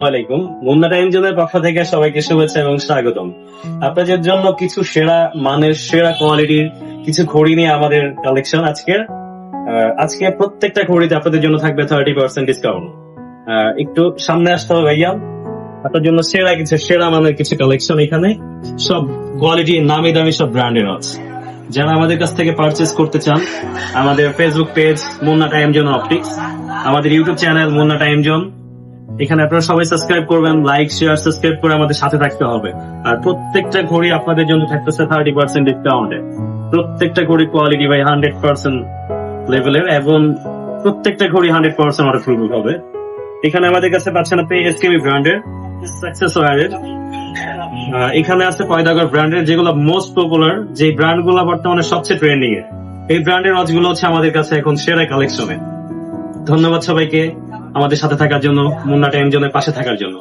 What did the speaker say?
ওয়ালাইকুম। মুন্না টাইম জোনের পক্ষ থেকে সবাইকে শুভেচ্ছা এবং স্বাগতম। আপনাদের জন্য কিছু সেরা মানের সেরা কোয়ালিটির কিছু ঘড়ি নিয়ে আমাদের কালেকশন আজকে প্রত্যেকটা ঘড়িতে আপনাদের জন্য থাকবে 30% ডিসকাউন্ট। একটু সামনে আসতে হবে ভাইয়া, আপনার জন্য সেরা মানের কিছু কালেকশন। এখানে সব কোয়ালিটি নামি দামি সব ব্র্যান্ডের আছে। যারা আমাদের কাছ থেকে পারচেস করতে চান, আমাদের Facebook page Munna time zone optics, আমাদের YouTube channel Munna time zone, এখানে আপনারা সবাই সাবস্ক্রাইব করবেন, লাইক শেয়ার সাবস্ক্রাইব করে আমাদের সাথে থাকতে হবে। আর প্রত্যেকটা ঘড়ি আপনাদের জন্য থাকতেছে 30% ডিসকাউন্টে। প্রত্যেকটা ঘড়ি কোয়ালিটি বাই 100% লেভেলের এবং প্রত্যেকটা ঘড়ি 100% ওয়াটারপ্রুফ হবে। এখানে আমাদের কাছে পাচ্ছেন আপনি এসকেবি ব্র্যান্ডের অ্যাক্সেসরিজ। এখানে আছে পয়দাগর ব্র্যান্ডের, যেগুলো মোস্ট পপুলার, যে ব্র্যান্ড গুলো বর্তমানে সবচেয়ে ট্রেন্ডিং এ। এই ব্র্যান্ডের ওয়াচ গুলো হচ্ছে আমাদের কাছে এখন সেরা কালেকশনে। ধন্যবাদ সবাইকে আমাদের সাথে থাকার জন্য, মুন্না টাইম জোনের পাশে থাকার জন্য।